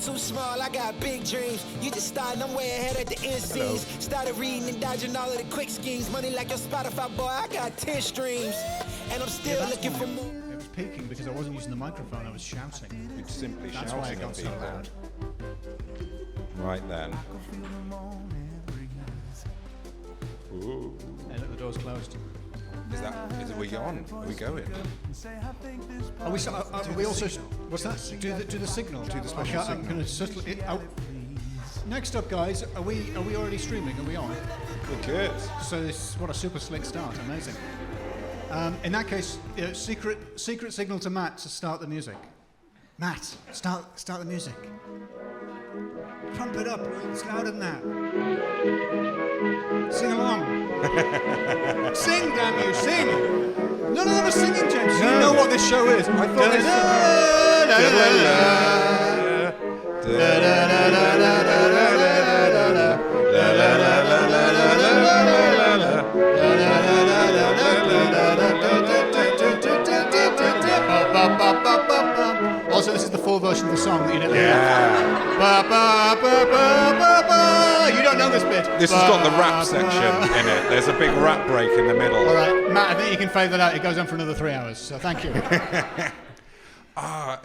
too small, I got big dreams. You just starting, I'm way ahead at the end scenes. Started reading and dodging all of the quick schemes. Money like your Spotify, boy, I got 10 streams. And I'm still looking for more. It was peaking because I wasn't using the microphone, I was shouting. You're simply That's why it shouting got at so people. loud. Right then. Ooh. Hey, look, the door's closed. Are we on? Are we going? Are we also... What's that? Do the signal. Do the special I'm signal. Next up, guys, are we already streaming? Are we on? We're good. So what a super slick start. Amazing. In that case, secret signal to Matt to start the music. Matt, start the music. Pump it up. It's louder than that. Sing along. Sing, damn you, sing. None of them are singing, James. No. You know what this show is. I thought Also, this is the full version of the song that you never hear. You don't know this bit. This has got the rap section in it. There's a big rap break in the middle. All right, Matt, I think you can fade that out. It goes on for another 3 hours, so thank you.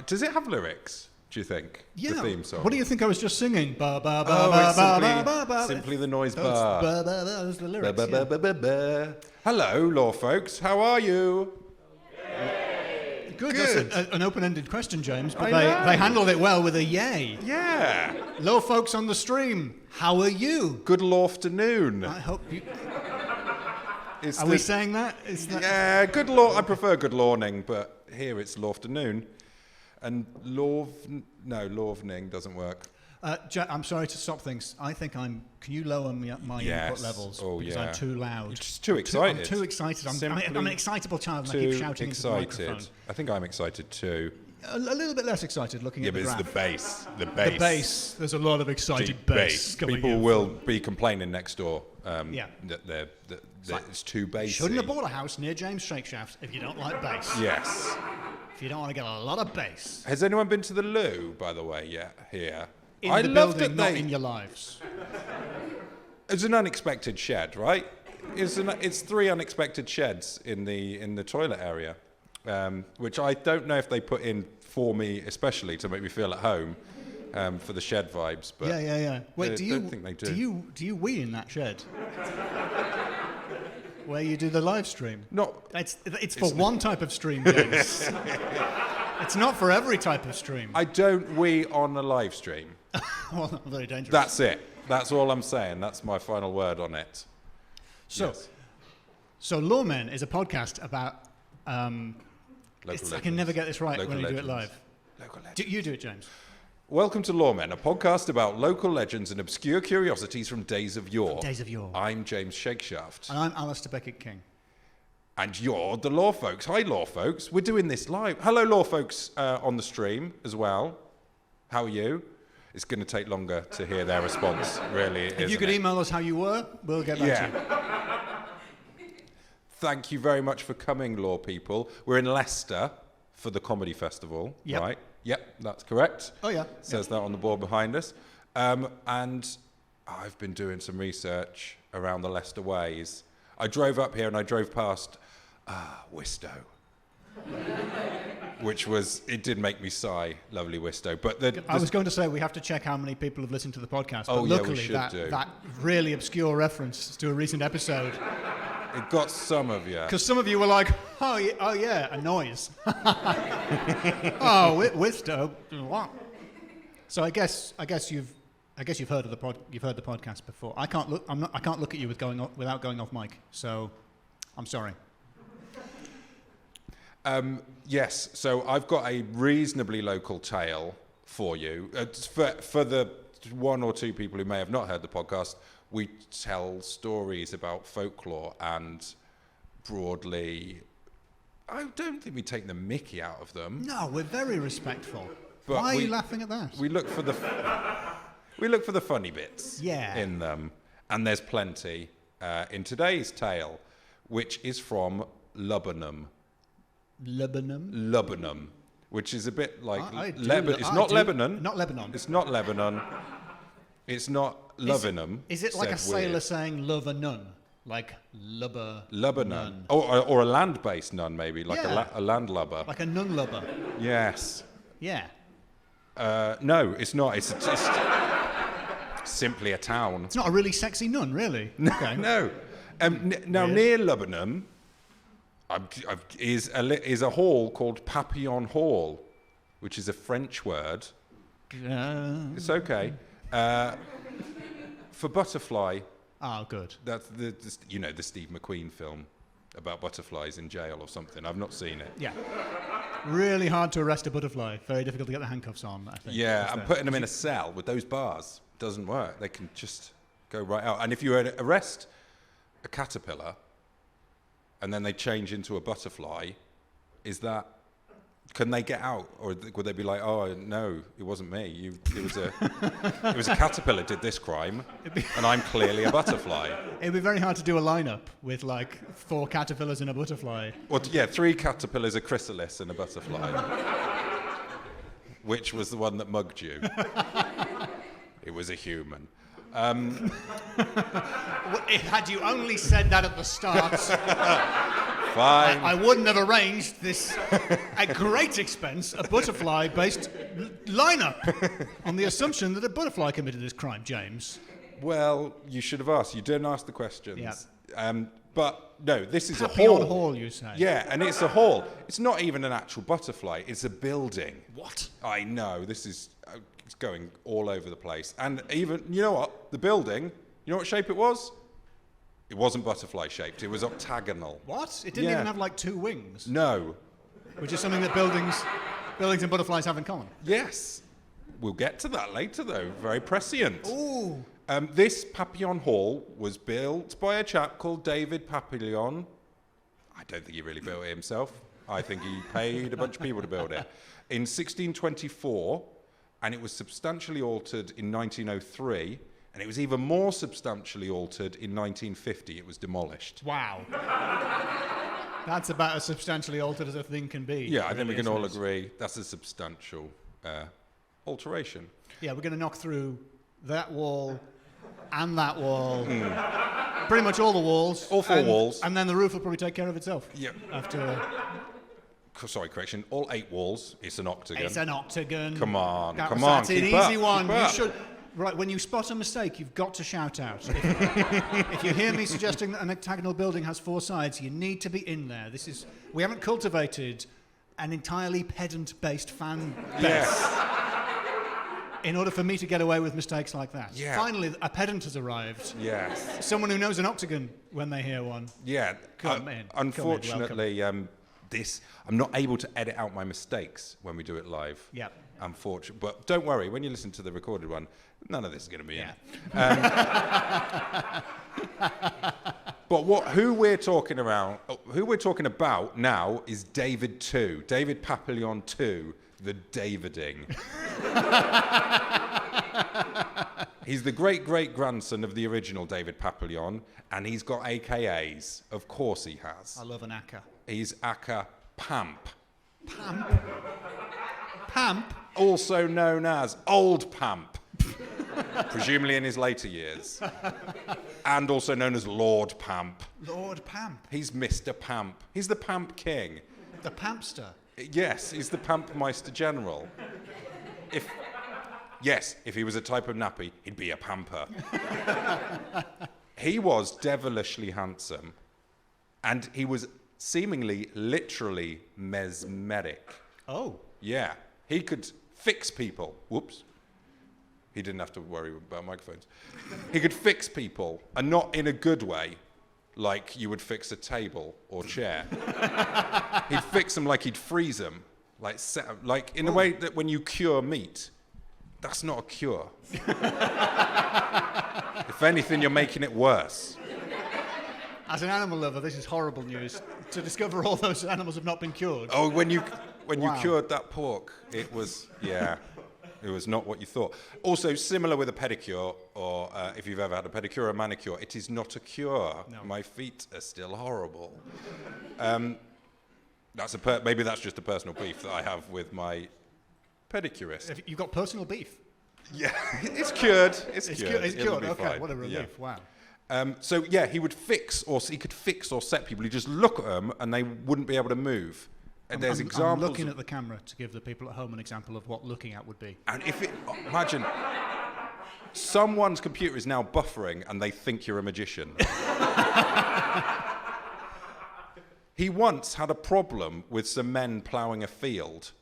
Does it have lyrics, do you think? Yeah. The theme song? What do you think I was just singing? Simply the noise bar. Those are the lyrics. Hello, law folks. How are you? Good. Good. That's an open-ended question, James, but I know. they handled it well with a yay. Yeah. Low folks on the stream, how are you? Good afternoon. I hope you... Is Are we saying that? Is that... Yeah, good law. I prefer good lawning, but here it's afternoon. And lawning doesn't work. I'm sorry to stop things. I think Can you lower my input levels? Because I'm too loud. You're just too excited. I'm too excited. I'm an excitable child and I keep shouting into the microphone. I think I'm excited too. A little bit less excited looking at the graph. Yeah, but it's the bass. The bass. There's a lot of excited bass coming People in. will be complaining next door that it's too bassy. Shouldn't have bought a house near James Shakeshaft if you don't like bass. Yes. If you don't want to get a lot of bass. Has anyone been to the loo, by the way, here? In the building, not in your lives. It's an unexpected shed, right? It's 3 unexpected sheds in the toilet area, which I don't know if they put in for me, especially to make me feel at home, for the shed vibes. But yeah. Wait, I don't think they do. Do you wee in that shed? Where you do the live stream? It's for one type of stream, James. It's not for every type of stream. I don't wee on a live stream. Well, very dangerous. That's it. That's all I'm saying. That's my final word on it. So Loremen is a podcast about... I can never get this right when you do it live. You do it, James. Welcome to Loremen, a podcast about local legends and obscure curiosities from days of yore. Days of yore. I'm James Shakeshaft. And I'm Alistair Beckett-King. And you're the law folks. Hi, law folks. We're doing this live. Hello, law folks on the stream as well. How are you? It's going to take longer to hear their response, really. If you could email us how you were, we'll get back to you. Thank you very much for coming, law people. We're in Leicester for the comedy festival, right? Yep, that's correct. Oh, yeah. Says that on the board behind us. And I've been doing some research around the Leicester ways. I drove up here and I drove past Wistow. It did make me sigh, lovely Wistow. But I was going to say we have to check how many people have listened to the podcast. But luckily, we should do. That really obscure reference to a recent episode. It got some of you. Because some of you were like, oh yeah, a noise. Wistow. What? So I guess you've heard of the podcast before. I can't look at you without going off mic. So I'm sorry. Yes, so I've got a reasonably local tale for you. For the 1 or 2 people who may have not heard the podcast, we tell stories about folklore and broadly, I don't think we take the mickey out of them. No, we're very respectful. But why are you laughing at that? We look for the funny bits in them, and there's plenty in today's tale, which is from Lebanon. Lebanon? Lebanon, which is a bit like It's not Lebanon. Not Lebanon. It's not Lebanon. It's not Lovenham. Is it like a said sailor weird. saying love a nun? Like lubber. Lebanon. Or a land-based nun, maybe, like a landlubber. Like a nun lubber. Yes. Yeah. No, it's not. It's simply a town. It's not a really sexy nun, really. Okay. No. Now, near Lebanon is a hall called Papillon Hall, which is a French word. It's okay. For butterfly. Oh, good. That's the Steve McQueen film about butterflies in jail or something. I've not seen it. Yeah. Really hard to arrest a butterfly. Very difficult to get the handcuffs on, I think. Yeah, and putting them in a cell with those bars doesn't work. They can just go right out. And if you arrest a caterpillar and then they change into a butterfly, can they get out, or would they be like, "Oh no, it wasn't me. It was a caterpillar did this crime, and I'm clearly a butterfly." It'd be very hard to do a lineup with like 4 caterpillars and a butterfly. Well, 3 caterpillars, a chrysalis, and a butterfly. Which was the one that mugged you? It was a human. Had you only said that at the start, Fine. I wouldn't have arranged this, at great expense, a butterfly-based lineup on the assumption that a butterfly committed this crime, James. Well, you should have asked. You didn't ask the questions. Yeah. But no, this is Papillon a hall. Hall, you say? Yeah, and it's a hall. It's not even an actual butterfly. It's a building. What? I know. This is it's going all over the place. And even, you know what? The building, you know what shape it was? It wasn't butterfly shaped. It was octagonal. What? It didn't even have like 2 wings. No. Which is something that buildings and butterflies have in common. Yes. We'll get to that later, though. Very prescient. Ooh. This Papillon Hall was built by a chap called David Papillon. I don't think he really built it himself. I think he paid a bunch of people to build it. In 1624, and it was substantially altered in 1903, and it was even more substantially altered in 1950. It was demolished. Wow. That's about as substantially altered as a thing can be. Yeah, I think we can all agree that's a substantial alteration. Yeah, we're going to knock through that wall and that wall. Pretty much all the walls. All 4 walls. And then the roof will probably take care of itself. Yep. After... Sorry, correction. All 8 walls. It's an octagon. It's an octagon. Come on. That's an easy one. You should. Right, when you spot a mistake, you've got to shout out. If you hear me suggesting that an octagonal building has 4 sides, you need to be in there. We haven't cultivated an entirely pedant-based fan base. Yes. In order for me to get away with mistakes like that. Yeah. Finally, a pedant has arrived. Yes. Someone who knows an octagon when they hear one. Yeah. Come in. Unfortunately, I'm not able to edit out my mistakes when we do it live. Yeah. Unfortunately, but don't worry. When you listen to the recorded one, none of this is going to be in. But who we're talking about now is David II, David Papillon II, the Daviding. He's the great-great-grandson of the original David Papillon, and he's got AKAs. Of course he has. I love an acca. He's acca Pamp. Pamp? Pamp? Also known as Old Pamp. Presumably in his later years. And also known as Lord Pamp. Lord Pamp? He's Mr. Pamp. He's the Pamp King. The Pampster? Yes, he's the Pampmeister General. If he was a type of nappy, he'd be a pamper. He was devilishly handsome, and he was seemingly literally mesmeric. Oh. Yeah, he could fix people. Whoops. He didn't have to worry about microphones. He could fix people, and not in a good way, like you would fix a table or chair. He'd fix them like he'd freeze them, like in a way that when you cure meat, that's not a cure. If anything, you're making it worse. As an animal lover, this is horrible news. To discover all those animals have not been cured. Oh, when you cured that pork, it was not what you thought. Also, similar with a pedicure, or if you've ever had a pedicure or manicure, it is not a cure. No. My feet are still horrible. Maybe that's just a personal beef that I have with my pedicurist. You've got personal beef. Yeah, it's cured. It's cured. It's It'll cured. be Okay, fine. what a relief! Yeah. Wow. So yeah, he could fix or set people. He'd just look at them and they wouldn't be able to move. And there's examples. I'm looking at the camera to give the people at home an example of what looking at would be. And imagine someone's computer is now buffering and they think you're a magician. He once had a problem with some men ploughing a field.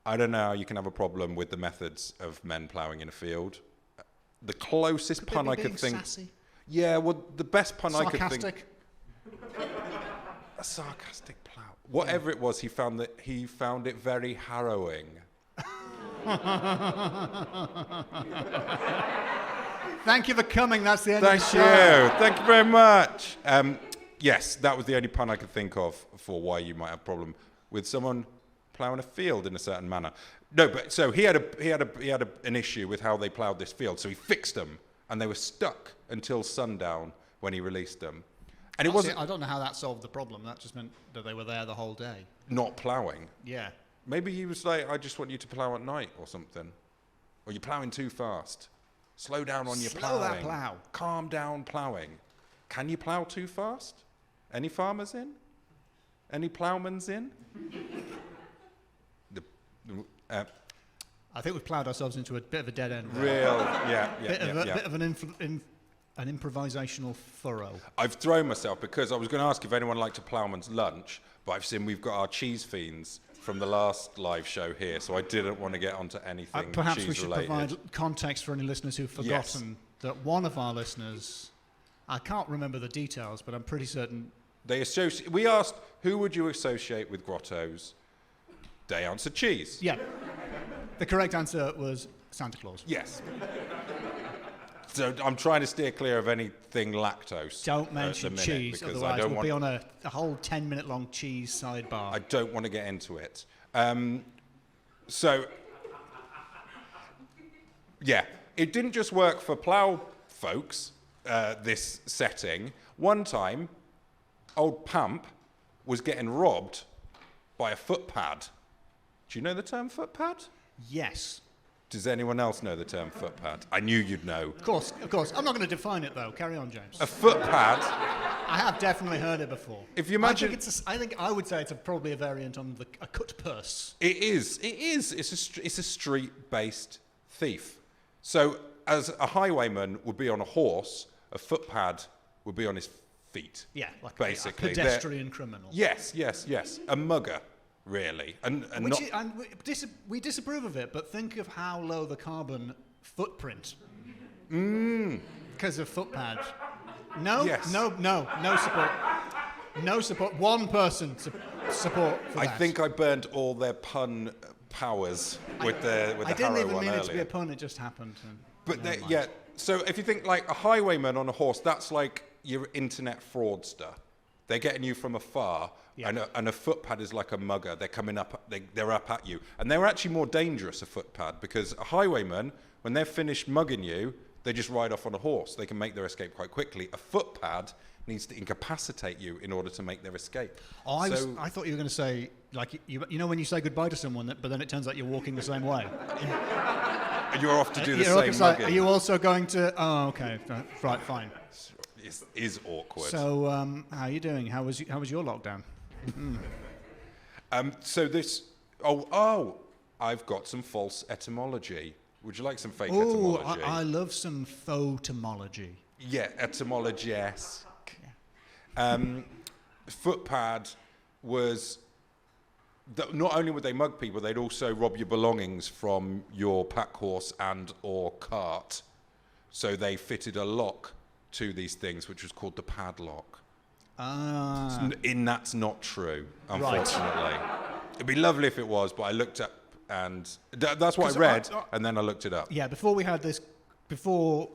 I don't know how you can have a problem with the methods of men ploughing in a field. The closest pun I could think. Sassy? Yeah, well, the best pun I could think. Sarcastic? A sarcastic plough. Whatever it was, he found it very harrowing. Thank you for coming. That's the end of the show. Thank you. Thank you very much. Yes, that was the only pun I could think of for why you might have a problem with someone ploughing a field in a certain manner. No, but so he had an issue with how they ploughed this field, so he fixed them, and they were stuck until sundown when he released them. And it wasn't. I don't know how that solved the problem. That just meant that they were there the whole day. Not ploughing. Yeah. Maybe he was like, I just want you to plough at night or something. Or you're ploughing too fast. Slow down on your ploughing. Slow that plough. Calm down ploughing. Can you plough too fast? Any farmers in? Any ploughmans in? I think we've ploughed ourselves into a bit of a dead end. Bit of an improvisational furrow. I've thrown myself because I was going to ask if anyone liked a ploughman's lunch, but I've seen we've got our cheese fiends from the last live show here, so I didn't want to get onto anything perhaps we should cheese-related. provide context for any listeners who've forgotten that one of our listeners, I can't remember the details, but I'm pretty certain. We asked, who would you associate with grottos? They answered cheese. Yeah. The correct answer was Santa Claus. Yes. So I'm trying to steer clear of anything lactose. Don't mention cheese, because otherwise we'll be on a whole 10-minute long cheese sidebar. I don't want to get into it. So, yeah, it didn't just work for plough folks, this setting. One time, old Pamp was getting robbed by a footpad. Do you know the term footpad? Yes. Does anyone else know the term footpad? I knew you'd know. Of course. I'm not going to define it, though. Carry on, James. A footpad. I have definitely heard it before. If you imagine, I think I would say it's probably a variant on a cut purse. It is. It's a street-based thief. So, as a highwayman would be on a horse, a footpad would be on his feet. Yeah, like basically a pedestrian criminal. Yes. A mugger, really, we disapprove of it, but think of how low the carbon footprint. Because of footpad. No support. No support. One person support for that. I think I burned all their pun powers with the I didn't even mean earlier. it to be a pun. It just happened. So if you think like a highwayman on a horse, that's like your internet fraudster. They're getting you from afar, and a footpad is like a mugger. They're coming up, they're up at you. And they're actually more dangerous, a footpad, because a highwayman, when they're finished mugging you, they just ride off on a horse. They can make their escape quite quickly. A footpad needs to incapacitate you in order to make their escape. Oh, I thought you were going to say, like, you know when you say goodbye to someone, but then it turns out you're walking the same way. And you're off to do the same mugging. Are you also going to... Oh, okay. Right, fine. Is awkward. So, how are you doing? How was your lockdown? So this... Oh, I've got some false etymology. Would you like some fake etymology? I love some faux-etymology. Yeah, etymology-esque. Footpad was... Not only would they mug people, they'd also rob your belongings from your pack horse and or cart. So they fitted a lock to these things, which was called the padlock. That's not true, unfortunately. Right. It'd be lovely if it was, but I looked up and that's what I read, and then I looked it up. Yeah, before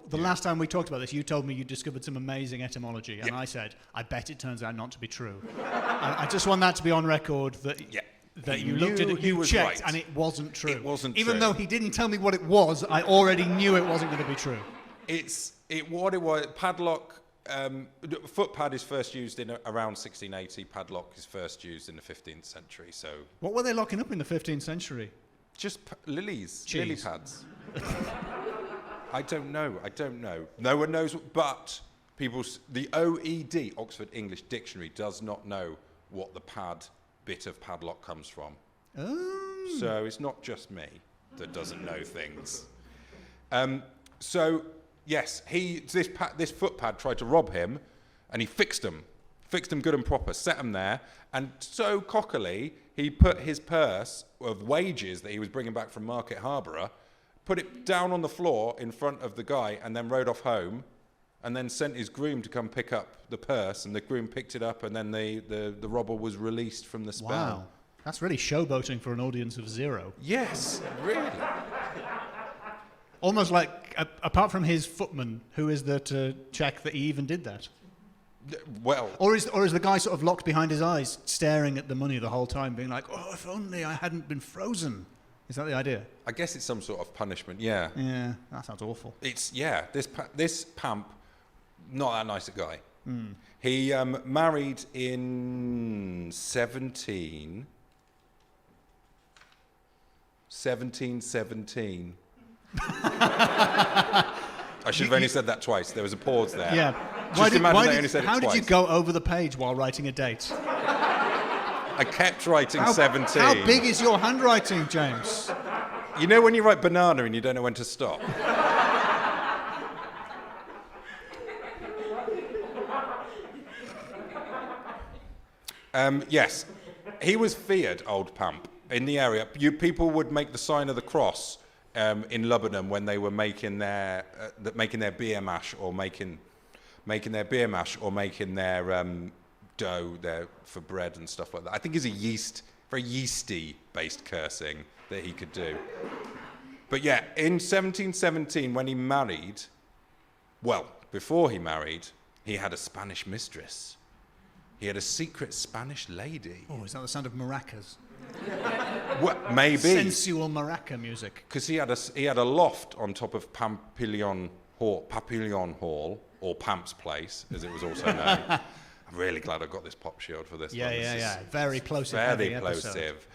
the last time we talked about this, you told me you discovered some amazing etymology, and I said, I bet it turns out not to be true. I just want that to be on record that you looked at it, you checked, and it wasn't true. It wasn't true. Even true. though he didn't tell me what it was, I already knew it wasn't going to be true. What it was, padlock, Footpad is first used in around 1680. Padlock is first used in the 15th century. So What were they locking up in the 15th century? just lilies, Cheese. lily pads. I don't know. No one knows. But the OED, Oxford English Dictionary, does not know what the bit of padlock comes from. Oh. So it's not just me that doesn't know things. So yes, this Footpad tried to rob him, and he fixed him good and proper, set him there, and so cockily he put his purse of wages that he was bringing back from Market Harborough, put it down on the floor in front of the guy, and then rode off home, and then sent his groom to come pick up the purse, and the groom picked it up, and then the robber was released from the spell. Wow. That's really showboating for an audience of 0. Yes, really. Almost like, apart from his footman, who is there to check that he even did that? Well, Or is the guy sort of locked behind his eyes, staring at the money the whole time, being like, oh, if only I hadn't been frozen. Is that the idea? I guess it's some sort of punishment, yeah. Yeah, that sounds awful. This Pamp, not that nice a guy. He married in 1717. I should have only said that twice. There was a pause there. Yeah. Just imagine I only said it how twice. did you go over the page while writing a date? I kept writing 17. How big is your handwriting, James? You know when you write banana and you don't know when to stop? Yes, he was feared, old Pamp, in the area. People would make the sign of the cross in Lebanon when they were making their beer mash or making their dough there for bread and stuff like that. I think it's very yeasty based cursing that he could do. But yeah, in 1717 when he married, before he married, he had a Spanish mistress. He had a secret Spanish lady. Oh, is that the sound of maracas? Well, maybe. Sensual maraca music. Because he had a loft on top of Papillon Hall, or Pamp's Place, as it was also known. I'm really glad I got this pop shield for this one. Yeah. Very plosive. Very plosive.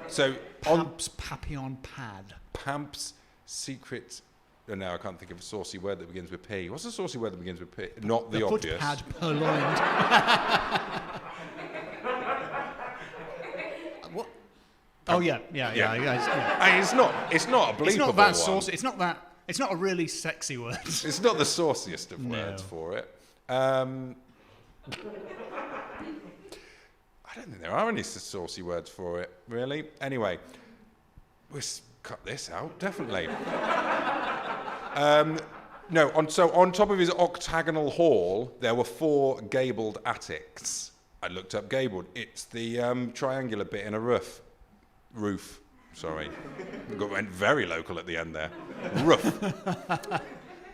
So on Pamp's Papillon pad. Pamp's secret. Oh, no, I can't think of a saucy word that begins with P. What's a saucy word that begins with P? Not the obvious. Footpad purloined. What? Oh yeah. It's not a bleepable It's not that one. saucy. It's not a really sexy word. It's not the sauciest of words for it. I don't think there are any saucy words for it, really. Anyway, we'll cut this out, definitely. On top of his octagonal hall, there were 4 gabled attics. I looked up gabled. It's the triangular bit in a roof. Sorry. Went very local at the end there. Roof.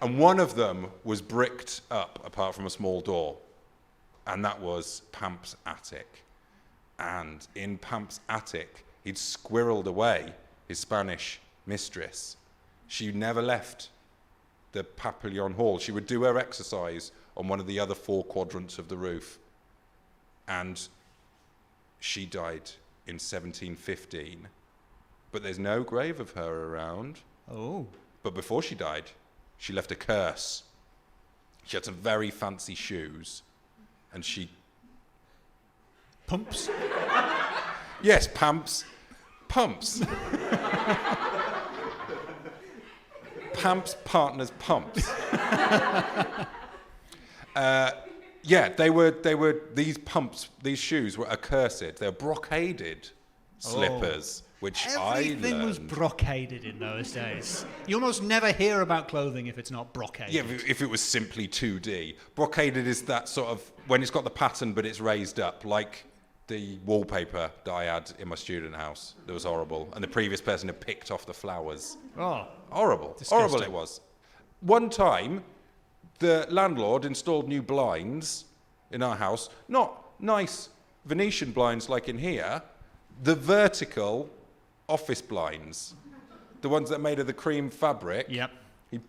And one of them was bricked up, apart from a small door. And that was Pamp's attic. And in Pamp's attic, he'd squirreled away his Spanish mistress. She never left the Papillon Hall. She would do her exercise on one of the other 4 quadrants of the roof. And she died in 1715. But there's no grave of her around. Oh. But before she died, she left a curse. She had some very fancy shoes. And she... Pumps? Yes, Pumps. Pamp's partner's pumps. They were these pumps, these shoes were accursed. They're brocaded slippers, which Everything I was learned. brocaded in those days. You almost never hear about clothing if it's not brocaded. Yeah, if it was simply 2D. Brocaded is that sort of, when it's got the pattern but it's raised up, like the wallpaper that I had in my student house. That was horrible. And the previous person had picked off the flowers. Oh. Horrible. Disgusting. Horrible it was. One time, the landlord installed new blinds in our house. Not nice Venetian blinds like in here. The vertical office blinds. The ones that are made of the cream fabric. Yep. He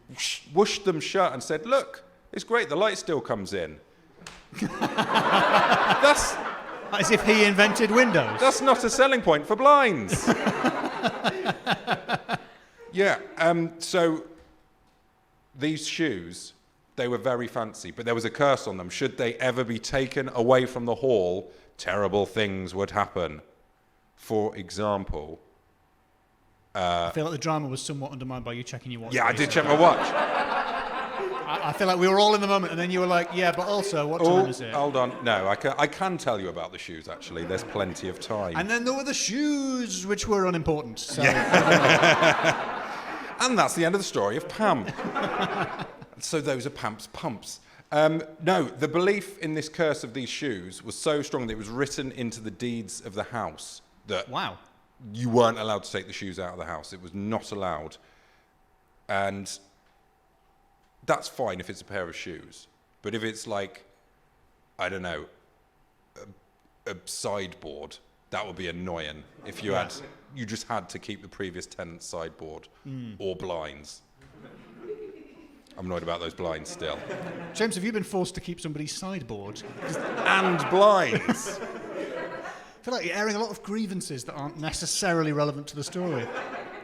whooshed them shut and said, look, It's great. The light still comes in. That's As if he invented Windows. That's not a selling point for blinds. Yeah, so these shoes, they were very fancy, but there was a curse on them. Should they ever be taken away from the hall, terrible things would happen. For example... I feel like the drama was somewhat undermined by you checking your watch. Yeah, I did check my watch. I feel like we were all in the moment, and then you were like, yeah, but also, what time is it? Hold on. No, I can tell you about the shoes, actually. There's plenty of time. And then there were the shoes, which were unimportant. So And that's the end of the story of Pamp. So those are Pamp's pumps. No, the belief in this curse of these shoes was so strong that it was written into the deeds of the house that wow. You weren't allowed to take the shoes out of the house. It was not allowed. And that's fine if it's a pair of shoes. But if it's like, I don't know, a sideboard, that would be annoying. If you you just had to keep the previous tenant's sideboard or blinds. I'm annoyed about those blinds still. James, have you been forced to keep somebody's sideboard? And blinds. I feel like you're airing a lot of grievances that aren't necessarily relevant to the story.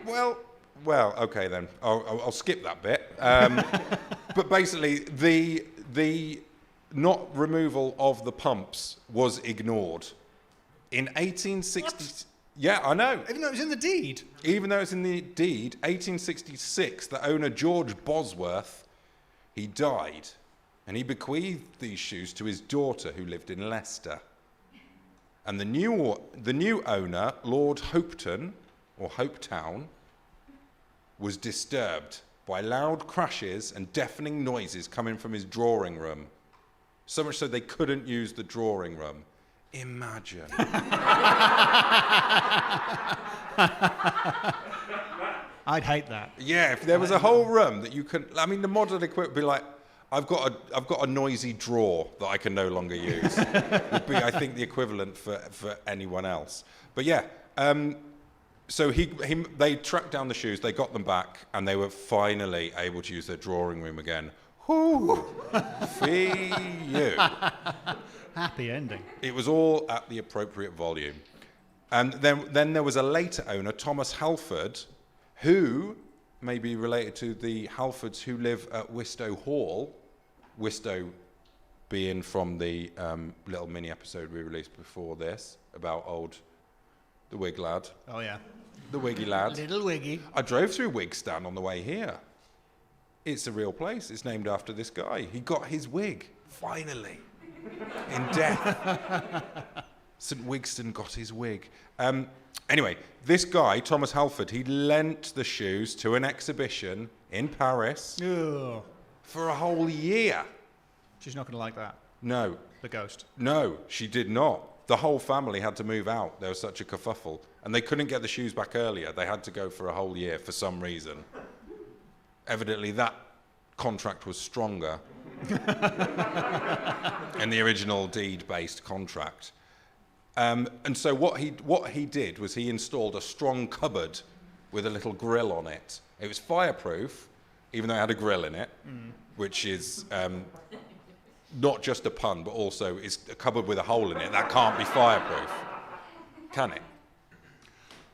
Well, okay then. I'll skip that bit. But basically, the not removal of the pumps was ignored. In 1860... What? Yeah, I know. Even though it was in the deed? Even though it's in the deed, 1866, the owner, George Bosworth, he died. And he bequeathed these shoes to his daughter, who lived in Leicester. And the new owner, Lord Hopetoun, or Hopetown, was disturbed by loud crashes and deafening noises coming from his drawing room. So much so they couldn't use the drawing room. Imagine. I'd hate that. Yeah, if there was a whole room that you could... I mean, the modern equipment would be like, I've got a noisy drawer that I can no longer use. Would be, I think, the equivalent for anyone else. But yeah, so they tracked down the shoes, they got them back, and they were finally able to use their drawing room again. Whoo! Fee you. Happy ending. It was all at the appropriate volume. And then there was a later owner, Thomas Halford, who may be related to the Halfords who live at Wistow Hall. Wistow being from the little mini episode we released before this about the Wig lad. Oh, yeah. The Wiggy lad. Little Wiggy. I drove through Wigstan on the way here. It's a real place. It's named after this guy. He got his wig, finally, in death. St. Wigstan got his wig. Anyway, this guy, Thomas Halford, he lent the shoes to an exhibition in Paris for a whole year. She's not going to like that. No. The ghost. No, she did not. The whole family had to move out. There was such a kerfuffle. And they couldn't get the shoes back earlier. They had to go for a whole year for some reason. Evidently, that contract was stronger than the original deed-based contract. And so what he did was he installed a strong cupboard with a little grill on it. It was fireproof, even though it had a grill in it, which is not just a pun, but also is a cupboard with a hole in it. That can't be fireproof, can it?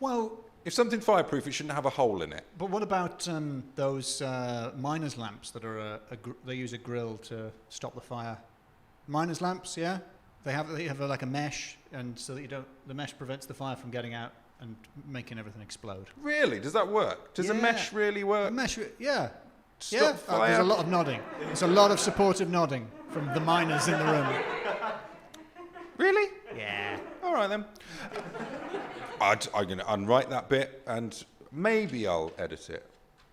Well, if something's fireproof, it shouldn't have a hole in it. But what about those miner's lamps that are they use a grill to stop the fire? Miner's lamps, yeah. They have like a mesh, and so that the mesh prevents the fire from getting out and making everything explode. Really? Does that work? Does a mesh really work? A mesh, yeah. Stop fire? There's a lot of nodding. There's a lot of supportive nodding from the miners in the room. Really? Yeah. All right then. I'm going to unwrite that bit, and maybe I'll edit it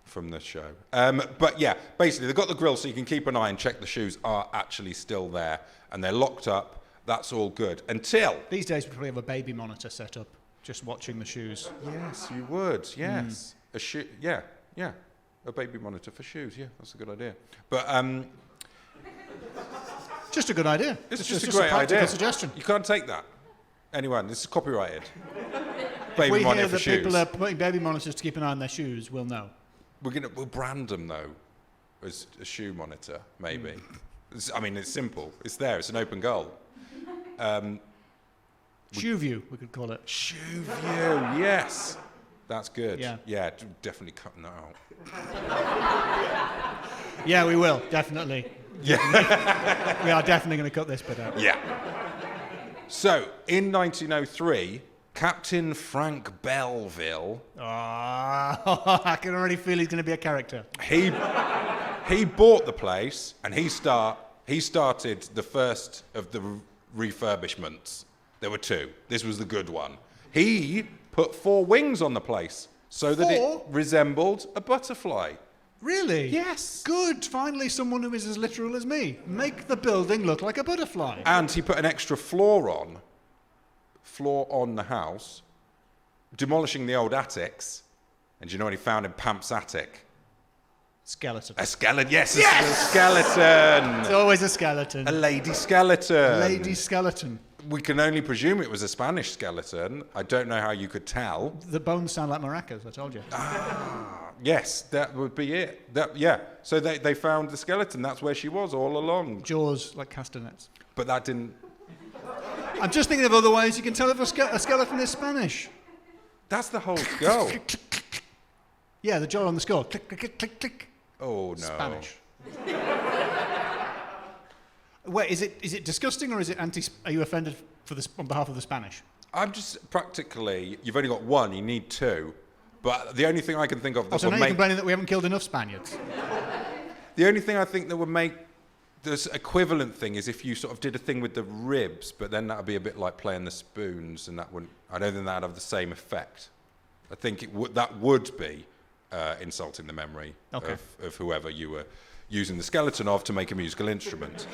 from the show. But yeah, basically they've got the grill so you can keep an eye and check the shoes are actually still there, and they're locked up. That's all good. Until... These days we probably have a baby monitor set up, just watching the shoes. Yes, you would, yes. Yeah. A baby monitor for shoes, yeah, that's a good idea. But... just a good idea. It's just a great idea. Suggestion. You can't take that. Anyone, this is copyrighted. If we hear that people are putting baby monitors to keep an eye on their shoes, we'll know. We'll brand them, though. as a shoe monitor, maybe. I mean, it's simple. It's there. It's an open goal. Shoe view, we could call it. Shoe view, yes. That's good. Yeah. Definitely cutting that out. Yeah, we will, definitely. Yeah. We are definitely going to cut this bit out. Yeah. So, in 1903, Captain Frank Belleville... I can already feel he's going to be a character. He bought the place, and he started the first of the refurbishments. There were 2. This was the good one. He put 4 wings on the place so that it resembled a butterfly. Really? Yes. Good. Finally, someone who is as literal as me. Make the building look like a butterfly. And he put an extra floor on the house, demolishing the old attics. And do you know what he found in Pamp's attic? Skeleton. A skeleton, yes! A skeleton! It's always a skeleton. A lady skeleton. Lady skeleton. We can only presume it was a Spanish skeleton. I don't know how you could tell. The bones sound like maracas, I told you. Yes, that would be it. So they found the skeleton. That's where she was all along. Jaws like castanets. But that didn't... I'm just thinking of other ways you can tell if a skeleton is Spanish. That's the whole goal. Yeah, the jaw on the skull. Click, click, click, click, click. Oh, no. Spanish. Wait, is it disgusting or is it are you offended on behalf of the Spanish? I'm just practically... You've only got 1. You need 2. But the only thing I can think of... So now you're complaining that we haven't killed enough Spaniards. The only thing I think that would make this equivalent thing is if you sort of did a thing with the ribs, but then that would be a bit like playing the spoons, and that wouldn't... I don't think that would have the same effect. I think that would be insulting the memory of whoever you were using the skeleton of to make a musical instrument.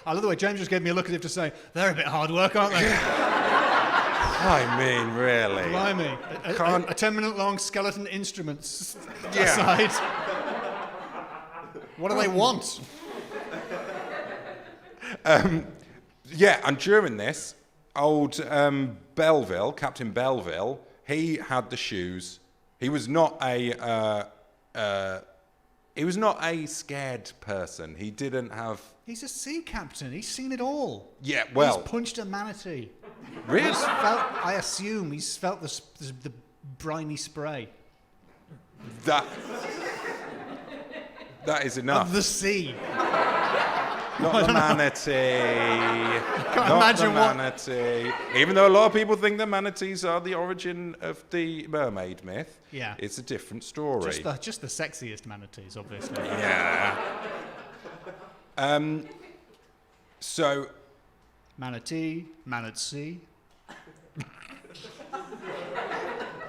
I love the way James just gave me a look as if to say, they're a bit hard work, aren't they? I mean, really. Blimey. A 10-minute long skeleton instruments Yeah. aside. What do they want? Yeah, and during this, old Belleville, Captain Belleville, he had the shoes. He was not a scared person. He didn't have... He's a sea captain. He's seen it all. Yeah, well... He's punched a manatee. Really? I assume he's felt the briny spray. That is enough. Of the sea. Not the manatee. Can't imagine the manatee. Even though a lot of people think the manatees are the origin of the mermaid myth, yeah, it's a different story. Just the sexiest manatees, obviously. Yeah. So... Manatee, manatee.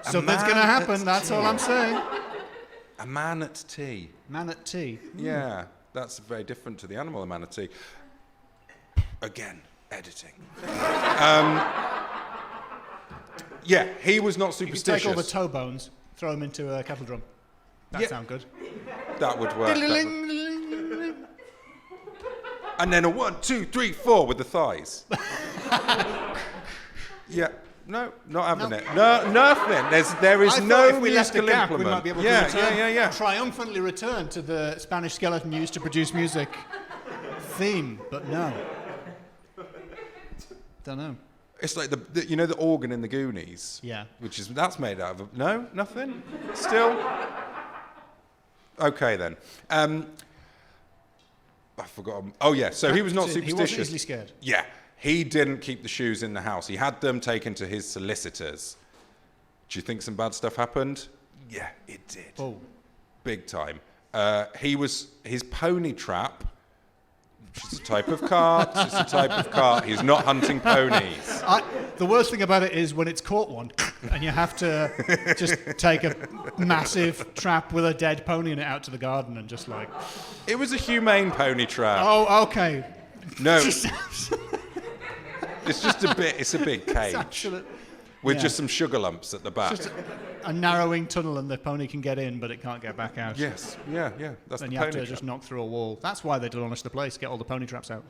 Something's going to happen, that's all I'm saying. A manatee. Manatee. Yeah, that's very different to the animal, a manatee. Again, editing. Yeah, he was not superstitious. You could take all the toe bones, throw them into a kettle drum. That'd sound good. That would work. And then a 1, 2, 3, 4 with the thighs. Yeah. No, not having it. No, nothing. There is no musical implement. We might be able to triumphantly return to the Spanish skeleton used to produce music theme, but no. Don't know. It's like the organ in the Goonies. Yeah. That's made out of no, nothing. Still. Okay then. I forgot. Oh yeah. So he was not superstitious. He wasn't easily scared. Yeah. He didn't keep the shoes in the house. He had them taken to his solicitors. Do you think some bad stuff happened? Yeah, it did. Oh. Big time. His pony trap, which is a type of cart. It's a type of cart. He's not hunting ponies. The worst thing about it is when it's caught one and you have to just take a massive trap with a dead pony in it out to the garden and just like... It was a humane pony trap. Oh, okay. No. It's just a bit. It's a big cage with just some sugar lumps at the back. Just a narrowing tunnel, and the pony can get in, but it can't get back out. Yes, yeah. That's then the you pony have to trap. just knock through a wall. That's why they demolished the place. Get all the pony traps out.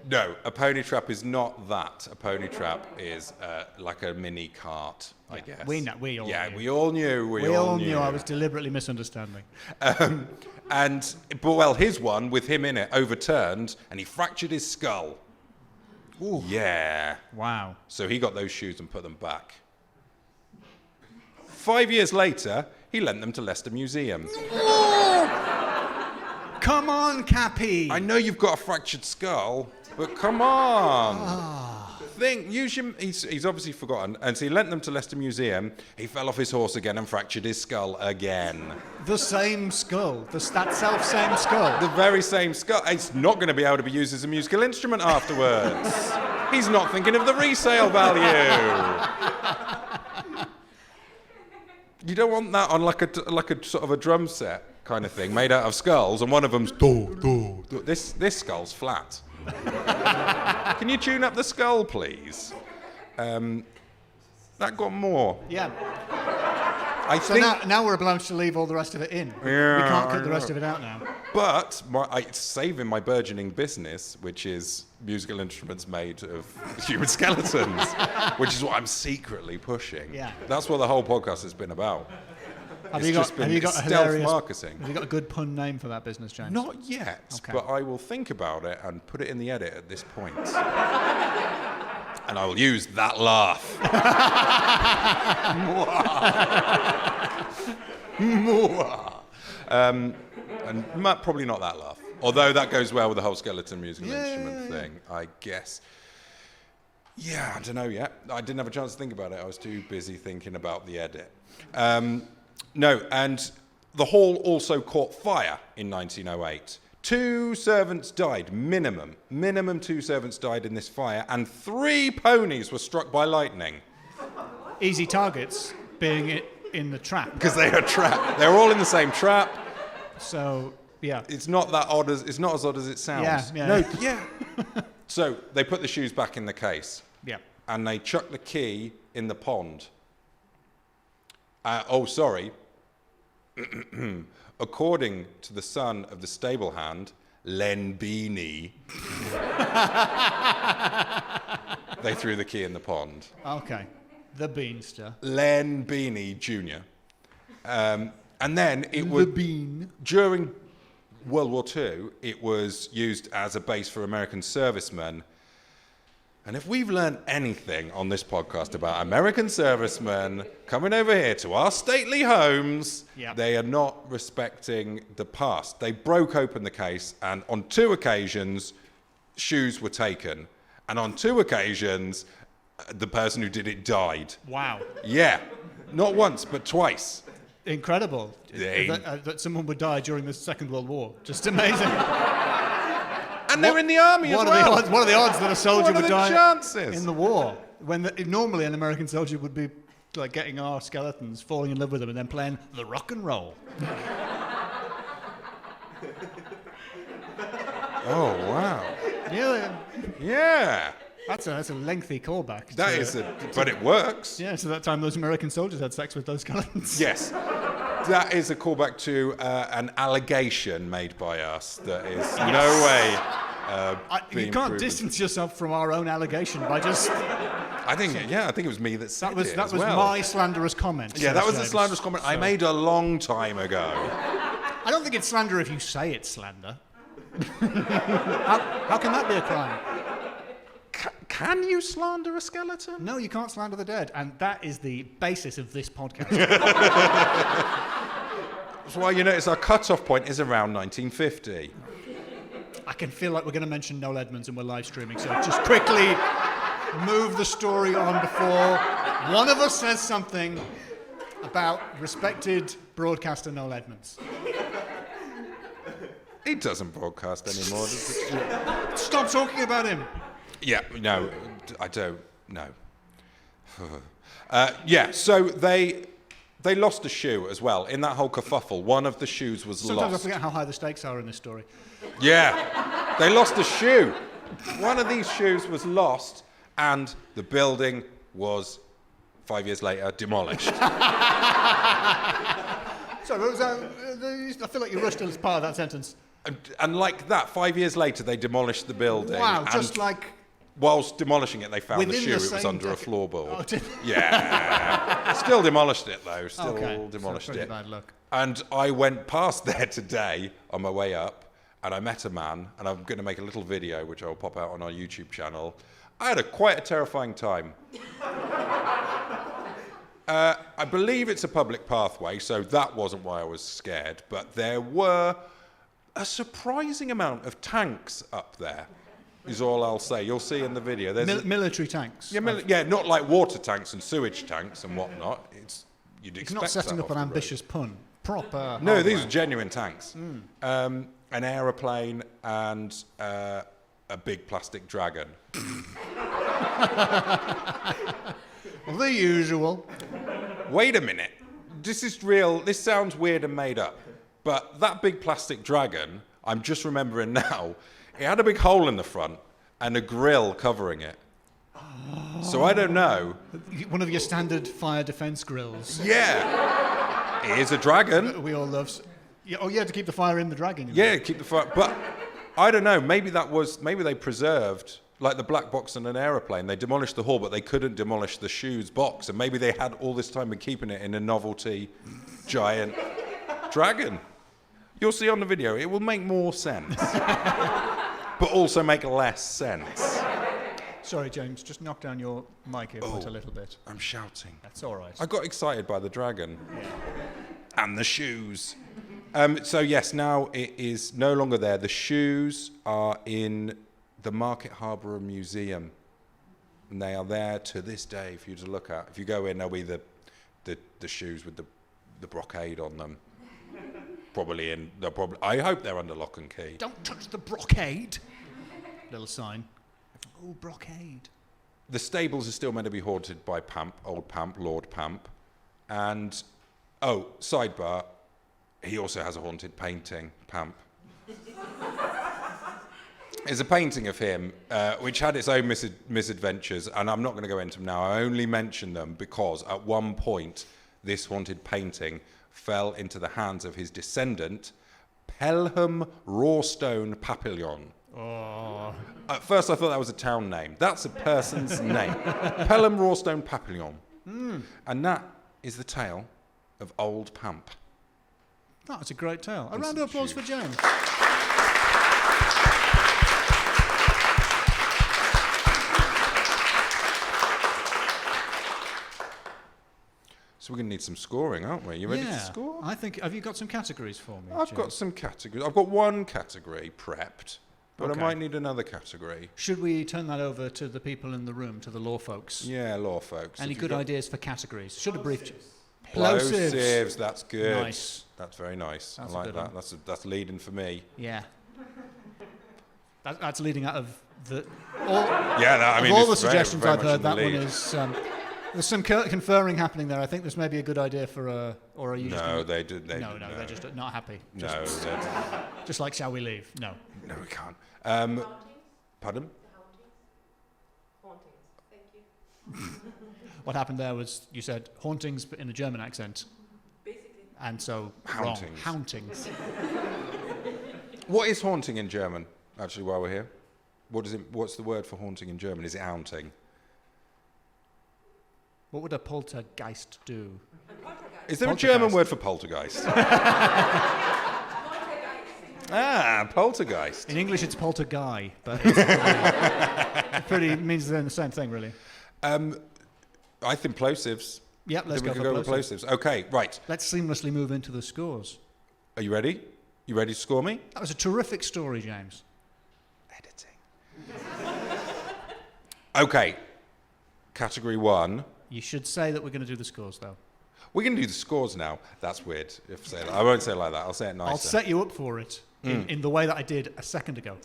No, a pony trap is not that. A pony trap is like a mini cart, I guess. We all knew. We all knew. We all knew. I was deliberately misunderstanding. But his one, with him in it, overturned, and he fractured his skull. Ooh. Yeah. Wow. So he got those shoes and put them back. 5 years later, he lent them to Leicester Museum. Come on, Cappy. I know you've got a fractured skull, but come on. He's obviously forgotten. And so he lent them to Leicester Museum. He fell off his horse again and fractured his skull again. The same skull. That self-same skull. The very same skull. It's not going to be able to be used as a musical instrument afterwards. He's not thinking of the resale value. You don't want that on like a sort of a drum set kind of thing made out of skulls, and one of them's do, do, do. This skull's flat. Can you tune up the skull, please? That got more. Yeah. I think now we're obliged to leave all the rest of it in. Yeah, we can't cut the rest of it out now. But it's saving my burgeoning business, which is musical instruments made of human skeletons, which is what I'm secretly pushing. Yeah. That's what the whole podcast has been about. Have you got stealth marketing. Have you got a good pun name for that business, James? Not yet, Okay. but I will think about it and put it in the edit at this point. And I will use that laugh. And probably not that laugh. Although that goes well with the whole skeleton musical instrument thing, I guess. Yeah, I don't know yet. I didn't have a chance to think about it. I was too busy thinking about the edit. No, and the hall also caught fire in 1908. 2 servants died, minimum 2 servants died in this fire, and 3 ponies were struck by lightning. Easy targets being in the trap. Because they are trapped. They're all in the same trap. So, yeah. It's not as odd as it sounds. Yeah. So they put the shoes back in the case. Yeah. And they chucked the key in the pond. According to the son of the stable hand, Len Beanie, they threw the key in the pond. Okay. The Beanster. Len Beanie Jr. And then it was... The Bean. During World War II, it was used as a base for American servicemen. And if we've learned anything on this podcast about American servicemen coming over here to our stately homes, They are not respecting the past. They broke open the case, and on 2 occasions, shoes were taken. And on 2 occasions, the person who did it died. Wow. Yeah. Not once, but twice. Incredible. That someone would die during the Second World War. Just amazing. And they're in the army as well. What are the odds that a soldier would die chances? in the war? When normally an American soldier would be like getting our skeletons, falling in love with them, and then playing the rock and roll. Oh, wow. Yeah. That's a lengthy callback. But it works. Yeah, so that time those American soldiers had sex with those skeletons. Yes. That is a callback to an allegation made by us that is no way being you can't proven. distance yourself from our own allegation by just... I think it was me that said it That was my slanderous comment. Yeah, that was a James. slanderous comment I made a long time ago. I don't think it's slander if you say it's slander. How can that be a crime? Can you slander a skeleton? No, you can't slander the dead, and that is the basis of this podcast. That's why you notice our cut-off point is around 1950. I can feel like we're going to mention Noel Edmonds and we're live streaming, so just quickly move the story on before one of us says something about respected broadcaster Noel Edmonds. He doesn't broadcast anymore, does he? Stop talking about him. Yeah, no, I don't, no. So they lost a shoe as well. In that whole kerfuffle, one of the shoes was Sometimes lost. I forget how high the stakes are in this story. Yeah, they lost a shoe. One of these shoes was lost, and the building was, 5 years later, demolished. Sorry, what was that? I feel like you rushed as part of that sentence. And like that, 5 years later, they demolished the building. Wow, and just like... whilst demolishing it, they found the Within shoe. the It was same under a floorboard. Oh, did- Yeah. Still demolished it, though. Still demolished so pretty it. bad luck. And I went past there today on my way up, and I met a man, and I'm going to make a little video, which I'll pop out on our YouTube channel. I had quite a terrifying time. I believe it's a public pathway, so that wasn't why I was scared, but there were a surprising amount of tanks up there, is all I'll say. You'll see in the video. There's Military tanks. yeah, not like water tanks and sewage tanks and whatnot. You'd It's expect not setting that up off an the road. ambitious pun. Proper. No, these hardware. are genuine tanks. An aeroplane and a big plastic dragon. Well, the usual. Wait a minute. This is real. This sounds weird and made up. But that big plastic dragon, I'm just remembering now, it had a big hole in the front and a grill covering it. So I don't know. One of your standard fire defense grills. Yeah. It is a dragon. We all love. Yeah, oh, yeah, to keep the fire in the dragon. you mean? Yeah, keep the fire. But I don't know. Maybe they preserved, like the black box in an aeroplane. They demolished the hall, but they couldn't demolish the shoes box. And maybe they had all this time been keeping it in a novelty giant dragon. You'll see on the video. It will make more sense, but also make less sense. Sorry, James, just knock down your mic input a little bit. I'm shouting. That's all right. I got excited by the dragon and the shoes. So yes, now it is no longer there. The shoes are in the Market Harborough Museum, and they are there to this day for you to look at. If you go in, there'll be the shoes with the brocade on them. I hope they're under lock and key. Don't touch the brocade. Little sign. Oh, brocade. The stables are still meant to be haunted by Pamp, old Pamp, Lord Pamp. And, sidebar, he also has a haunted painting, Pamp. There's a painting of him which had its own misadventures, and I'm not going to go into them now. I only mention them because at one point this haunted painting fell into the hands of his descendant, Pelham Rawstone Papillon. Oh. At first I thought that was a town name. That's a person's name. Pelham Rawstone Papillon. And that is the tale of old Pamp. That's a great tale. A round of applause for James. So we're going to need some scoring, aren't we? You ready to score? I think. Have you got some categories for me? I've James? got some categories. I've got one category prepped, but Okay. I might need another category. Should we turn that over to the people in the room, to the law folks? Yeah, law folks. Any Have you good got ideas for categories? Should have briefed you. Plosives. That's good. Nice. That's very nice. That's a I like good that. one. That's leading for me. Yeah. That's leading out of the. Yeah, I mean, of all the it's very- suggestions very I've much heard, in the that one lead. is. There's some conferring happening there. I think this may be a good idea for a. Or are you just No, gonna- they did. No, they're just not happy. No, Just like, shall we leave? No. no, we can't. Pardon? Hauntings. Thank you. What happened there was you said hauntings but in a German accent. Basically. And so Hauntings. wrong. Hauntings. What is haunting in German? Actually, while we're here, what's the word for haunting in German? Is it haunting? What would a poltergeist do? Is there a Poltergeist. German word for poltergeist? Poltergeist. In English, it's polterguy, but it pretty means they're the same thing, really. I think plosives. Yep, let's Then go we for can go with plosives. plosives. Okay, right. Let's seamlessly move into the scores. Are you ready? You ready to score me? That was a terrific story, James. Editing. Okay. Category 1. You should say that we're going to do the scores, though. We're going to do the scores now. That's weird. If I say that. I won't say it like that. I'll say it nicer. I'll set you up for it in the way that I did a second ago.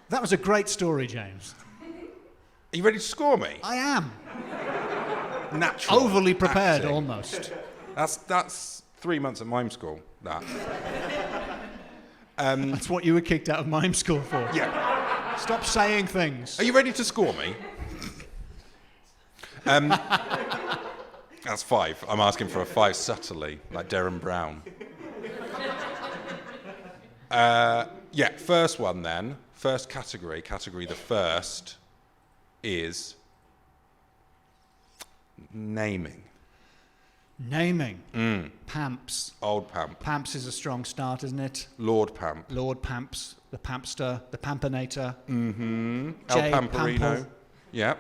That was a great story, James. Are you ready to score me? I am. Natural. Overly prepared, acting. almost. That's 3 months at mime school, that. That's what you were kicked out of mime school for. Yeah. Stop saying things. Are you ready to score me? That's 5. I'm asking for a 5 subtly, like Darren Brown. Yeah, first one then. First category. Category the first is naming. Naming. Pamps. Old Pamp. Pamps is a strong start, isn't it? Lord Pamp. Lord Pamps, the Pampster, the Pampinator. El Pamperino. Pample. Yep.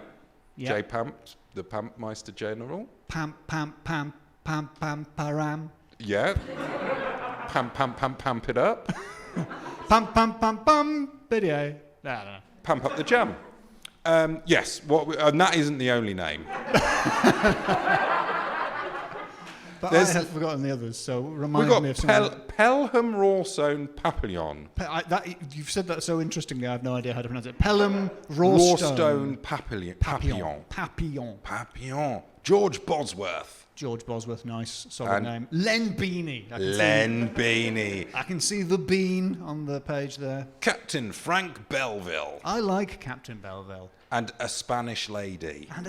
Yep. J Pamp, the Pampmeister General. Pamp, pamp, pamp, pamp, pamp, param. Yeah. Pamp it up. Pump, pump, pump, pump, video. No, no, no. Pamp up the jam. Yes, and that isn't the only name. But There's- I have forgotten the others, so We've remind got me of some. Pelham Rawstone Papillon. You've said that so interestingly, I have no idea how to pronounce it. Pelham Rawstone Papillon. Papillon. Papillon. George Bosworth. George Bosworth, nice, solid And name. Len Beanie. Len Beanie. I can see the bean on the page there. Captain Frank Belleville. I like Captain Belleville. And a Spanish lady. And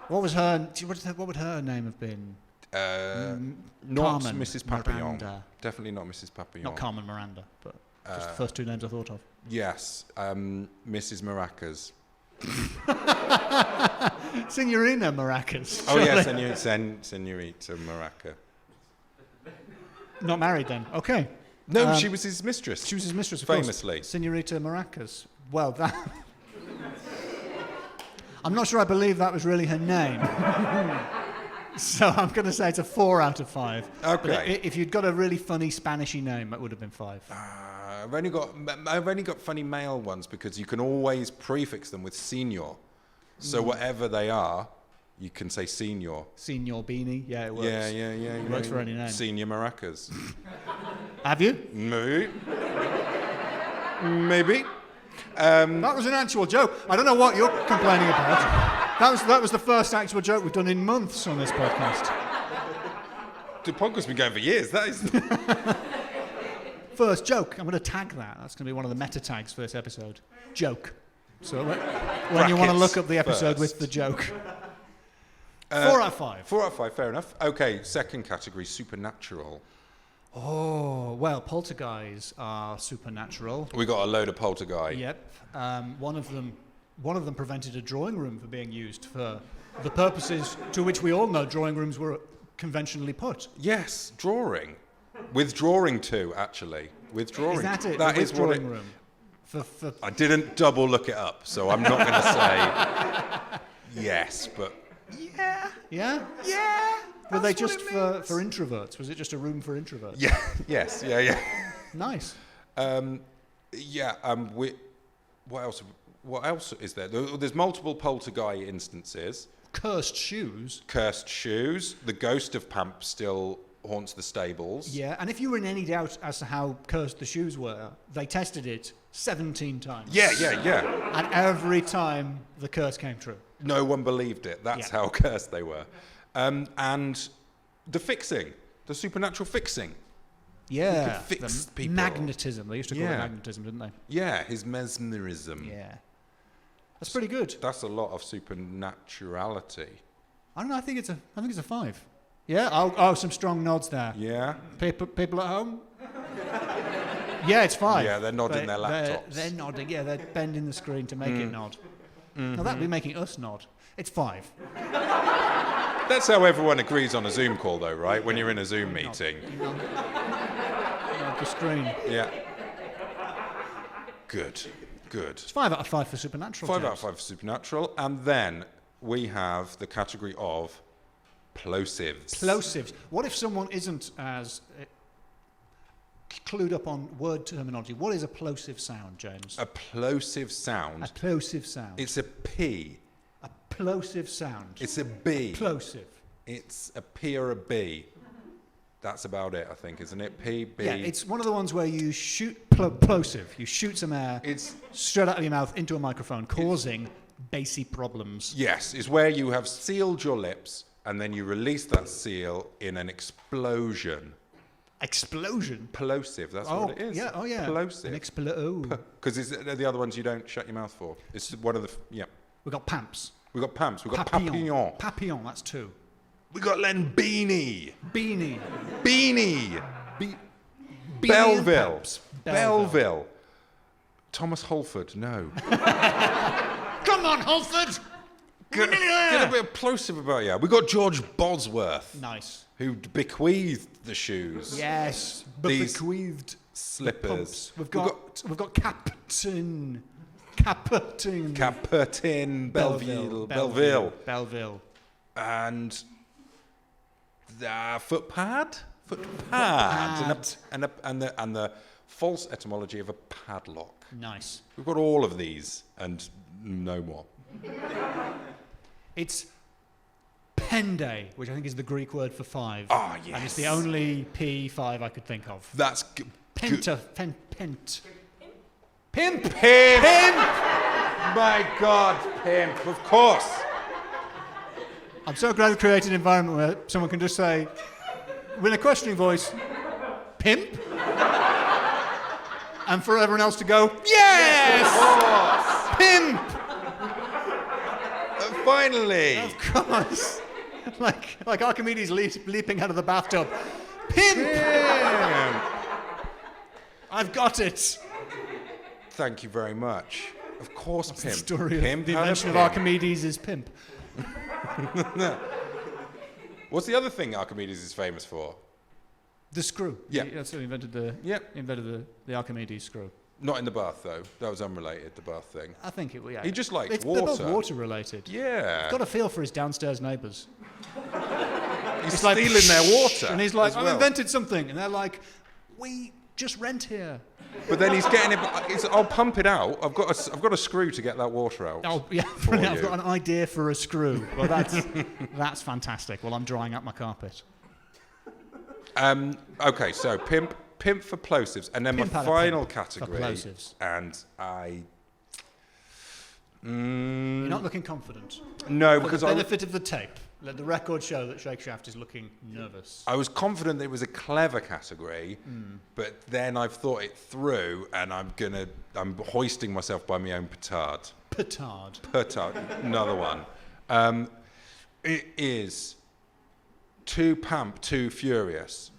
what was her? What would her name have been? Not Carmen Mrs. Papillon. Miranda. Definitely not Mrs. Papillon. Not Carmen Miranda, but just the first two names I thought of. Yes, Mrs. Maracas. Signorina Maracas. Oh yes, Senorita Maraca. Not married then. Okay. No, she was his mistress. She was his mistress, of famously. course. Senorita Maracas. Well, that. I'm not sure I believe that was really her name. So I'm going to say it's a 4 out of 5. Okay. But if you'd got a really funny Spanishy name, that would have been 5. I've only got funny male ones because you can always prefix them with senior. So whatever they are, you can say senior. Senior Beanie. Yeah, it works. Yeah. It works for any name. Senior Maracas. Have you? Maybe. That was an actual joke. I don't know what you're complaining about. That was the first actual joke we've done in months on this podcast. The podcast's been going for years. That is. First joke. I'm going to tag that. That's going to be one of the meta tags for this episode. Joke. So when you want to look up the episode first. with the joke. 4 out of 5. 4 out of 5, fair enough. Okay, second category, supernatural. Oh, well, poltergeists are supernatural. We got a load of poltergeist. Yep. One of them prevented a drawing room from being used for the purposes to which we all know drawing rooms were conventionally put. Yes, drawing. Withdrawing to, actually. Withdrawing. Is that it? That The is what withdrawing room. For I didn't double look it up, so I'm not going to say yes, but... Yeah? Were they just for introverts? Was it just a room for introverts? Yeah, yes, yeah. Nice. What else is there? There's multiple poltergeist instances. Cursed shoes. Cursed shoes. The ghost of Pamp still haunts the stables. Yeah, and if you were in any doubt as to how cursed the shoes were, they tested it 17 times. Yeah. And every time the curse came true. No one believed it. That's Yeah. how cursed they were. And the fixing, the supernatural fixing. Yeah. could fix the people. Magnetism. They used to call it Yeah. magnetism, didn't they? Yeah, his mesmerism. Yeah. That's pretty good. That's a lot of supernaturality. I don't know. I think it's a 5. Yeah. Oh, some strong nods there. Yeah. People at home. Yeah, it's 5. Yeah, they're nodding their laptops. They're nodding. Yeah, they're bending the screen to make it nod. Now that'd be making us nod. It's 5. That's how everyone agrees on a Zoom call, though, right? When you're in a Zoom meeting. Nod the screen. Yeah. Good. It's 5 out of 5 for supernatural. 5 out James. of 5 for supernatural. And then we have the category of plosives. Plosives. What if someone isn't as clued up on word terminology? What is a plosive sound, James? A plosive sound. A plosive sound. It's a P. A plosive sound. It's a B. Plosive. It's a P or a B. That's about it, I think, isn't it? P, B. Yeah, it's one of the ones where you shoot plosive. You shoot some air It's straight out of your mouth into a microphone, causing bassy problems. yes, it's where you have sealed your lips and then you release that seal in an explosion. Explosion. Plosive, that's what it is. Yeah, oh yeah. Plosive. An explode. Because the other ones you don't shut your mouth for. It's one of the, yeah. We've got pamps. We've got Pamps, we've got Papillon. Papillon. Papillon, that's 2. We got Len Beanie. Beanie. Beanie. Belleville. Pamps. Belleville. Thomas Holford, no. Come on, Holford! Get a bit of plosive about you. We got George Bosworth, Nice. who bequeathed the shoes. Yes, but These bequeathed slippers. We've got Captain Belleville. Belleville. And Footpad? And the false etymology of a padlock. Nice. We've got all of these and no more. It's Pende, which I think is the Greek word for 5. Ah, yes. And it's the only P5 I could think of. That's Pent. Pimp. Pimp! My God, pimp, of course. I'm so glad we created an environment where someone can just say, with a questioning voice, pimp? And for everyone else to go, yes! Pimp! Finally! Of course. like Archimedes leaping out of the bathtub. Pimp! Pimp! I've got it. Thank you very much. Of course, The pimp. story Pimp of the had a invention of pimp. Archimedes is pimp. What's the other thing Archimedes is famous for? The screw. Yeah. That's who invented the the Archimedes screw. Not in the bath, though. That was unrelated, the bath thing. I think it. Yeah. He just liked They're water. both water related. Yeah. Got a feel for his downstairs neighbours. He's like, stealing their water. And he's like, as I've well. invented something. And they're like, we just rent here. But then he's getting it. I'll pump it out. I've got a screw to get that water out. Oh, yeah. For Brilliant. I've you. got an idea for a screw. Well, that's fantastic. Well, I'm drying up my carpet. Okay, so pimp for plosives, and then Pimp my had a final pimp for category. plosives. And I. You're not looking confident. No, For because the benefit of the tape, let the record show that Shake Shaft is looking nervous. I was confident that it was a clever category, but then I've thought it through, and I'm hoisting myself by my own petard. Petard. Petard, another one. It is too pamp, too furious.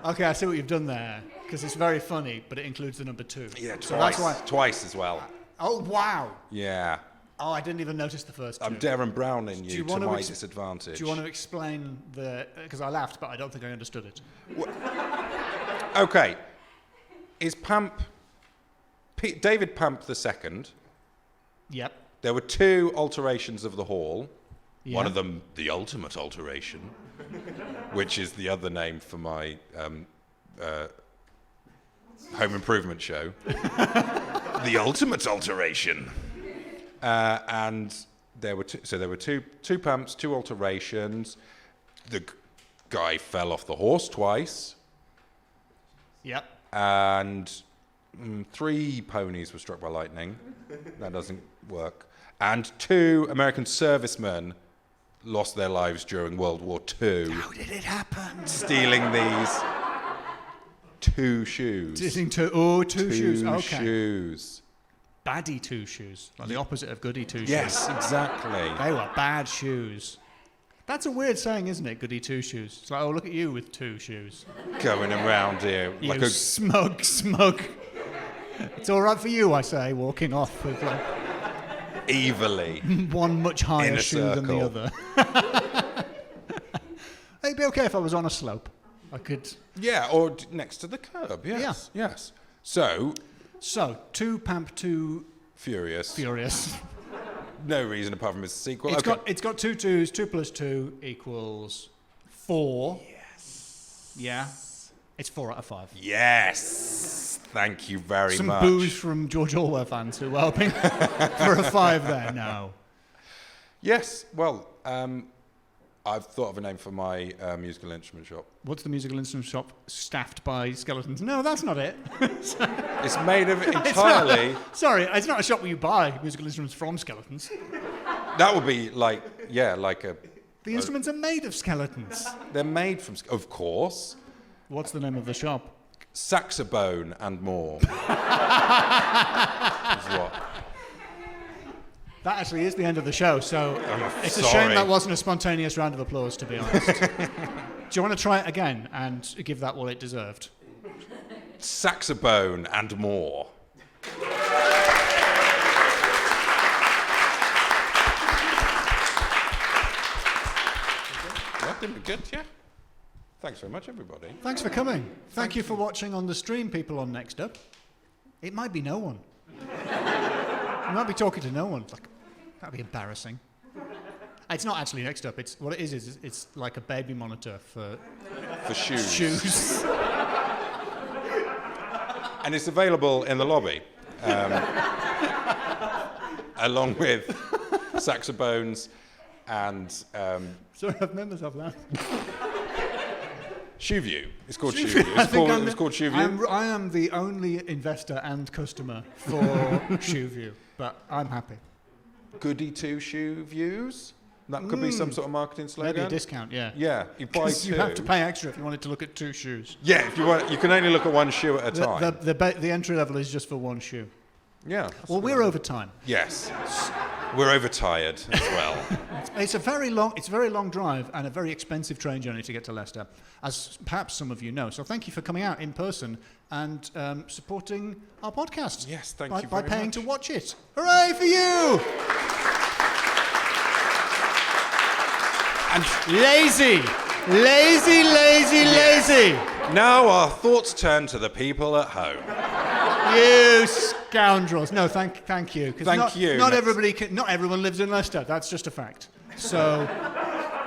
Okay, I see what you've done there, because it's very funny, but it includes the number 2. Yeah, So that's why. twice as well. Oh, wow. Yeah, Oh, I didn't even notice the first 2. I'm Darren Browning Do you you to wanna my ex- disadvantage. Do you want to explain because I laughed, but I don't think I understood it. Okay, is Pamp David Pamp II? Yep. There were 2 alterations of the hall. Yeah. One of them, the ultimate alteration, which is the other name for my home improvement show. The ultimate alteration. And there were two pumps, 2 alterations. The guy fell off the horse twice, Yep. and 3 ponies were struck by lightning. That doesn't work. And 2 American servicemen lost their lives during World War II, How did it happen? stealing these 2 shoes. Two shoes. Okay. Shoes. Baddie 2 shoes. Like the opposite of goody 2 shoes. Yes, exactly. They were bad shoes. That's a weird saying, isn't it? Goody 2 shoes. It's like, oh, look at you with 2 shoes. Going around here You like a smug. It's all right for you, I say, walking off with like evilly. one much higher In a shoe than the circle. other. It'd be okay if I was on a slope. I could. Yeah, or next to the curb. Yes. Yeah. Yes. So, So, 2 Pamp, 2 Furious. Furious. No reason apart from it's a sequel. It's Okay. got 2 2s. 2 plus 2 equals 4. Yes. Yeah. It's 4 out of 5. Yes. Thank you very Some much. boos from George Orwell fans who were hoping for a 5 there. No. Yes. Well, I've thought of a name for my musical instrument shop. What's the musical instrument shop staffed by skeletons? No, that's not it. It's made of entirely. Sorry, it's not a shop where you buy musical instruments from skeletons. That would be like a. The instruments are made of skeletons. They're made from, of course, What's the name of the shop? saxophone and more. Is what. That actually is the end of the show, so it's a sorry. shame that wasn't a spontaneous round of applause, to be honest. Do you want to try it again and give that what it deserved? Saxophone and more. Good, yeah. Thanks very much, everybody. Thanks for coming. Thank you for watching on the stream, people on Next Up. It might be no one. You might be talking to no one. Like, that'd be embarrassing. It's not actually Next Up. It's what it is it's like a baby monitor for shoes. shoes. And it's available in the lobby, along with saxophones and Sorry, I've made myself laugh. Shoe View. It's called Shoe View. It's called Shoe View. I am the only investor and customer for Shoe View, but I'm happy. Goody two shoe views. That could be some sort of marketing slogan. Maybe a discount, yeah. Yeah, you buy 'Cause two. you have to pay extra if you wanted to look at 2 shoes. Yeah, if you want, you can only look at one shoe at a time. The entry level is just for 1 shoe. Yeah. Well, we're over time. Yes. We're overtired as well. It's a very long drive and a very expensive train journey to get to Leicester, as perhaps some of you know. So thank you for coming out in person and supporting our podcast. Yes, thank you by very paying much. to watch it. Hooray for you! And Lazy. now our thoughts turn to the people at home. You scoundrels! No, thank you. 'Cause Thank you. Not everyone lives in Leicester. That's just a fact. So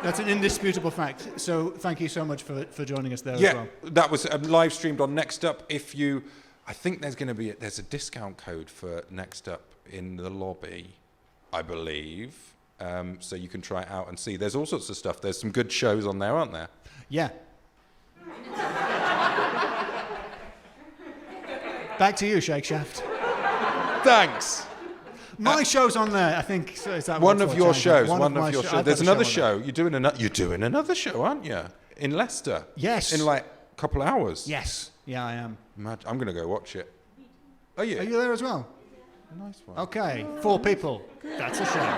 that's an indisputable fact. So thank you so much for joining us there as Yeah, well. that was live streamed on Next Up. I think there's a discount code for Next Up in the lobby, I believe. So you can try it out and see. There's all sorts of stuff. There's some good shows on there, aren't there? Yeah. Back to you, Shake Shaft. Thanks. My show's on there, I think. So is that One what's of your changing? shows. One One of of your I've shows. got There's a another show on show. You're doing another show, aren't you? In Leicester. Yes. In like a couple of hours. there. Yes. Yeah, I am. I'm going to go watch it. Are you? Are you there as well? Nice one. Okay. 4 people. That's a show.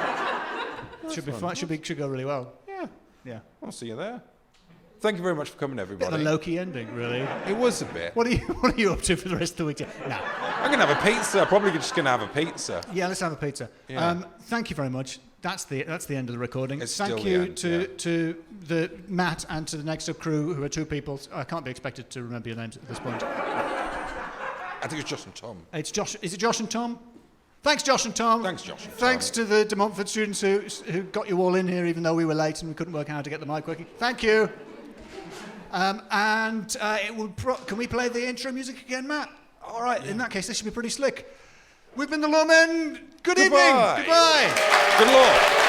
Should be fun. Should go really well. Yeah. Yeah. I'll see you there. Thank you very much for coming, Bit of everybody. a low-key ending, really. It was a bit. What are you up to for the rest of the week? No. I'm going to have a pizza. Probably just going to have a pizza. Yeah, let's have a pizza. Yeah. Thank you very much. That's the end of the recording. It's Thank still you the end, to the Matt and to the Next Up crew, who are 2 people. I can't be expected to remember your names at this point. I think it's Josh and Tom. It's Josh. Is it Josh and Tom? Thanks, Josh and Tom. Thanks, Josh and Tom. Thanks to the De Montfort students who got you all in here, even though we were late and we couldn't work out how to get the mic working. Thank you. Can we play the intro music again, Matt? All right. In that case, this should be pretty slick. We've been the Loremen. Good evening. Goodbye. Goodbye. Good luck.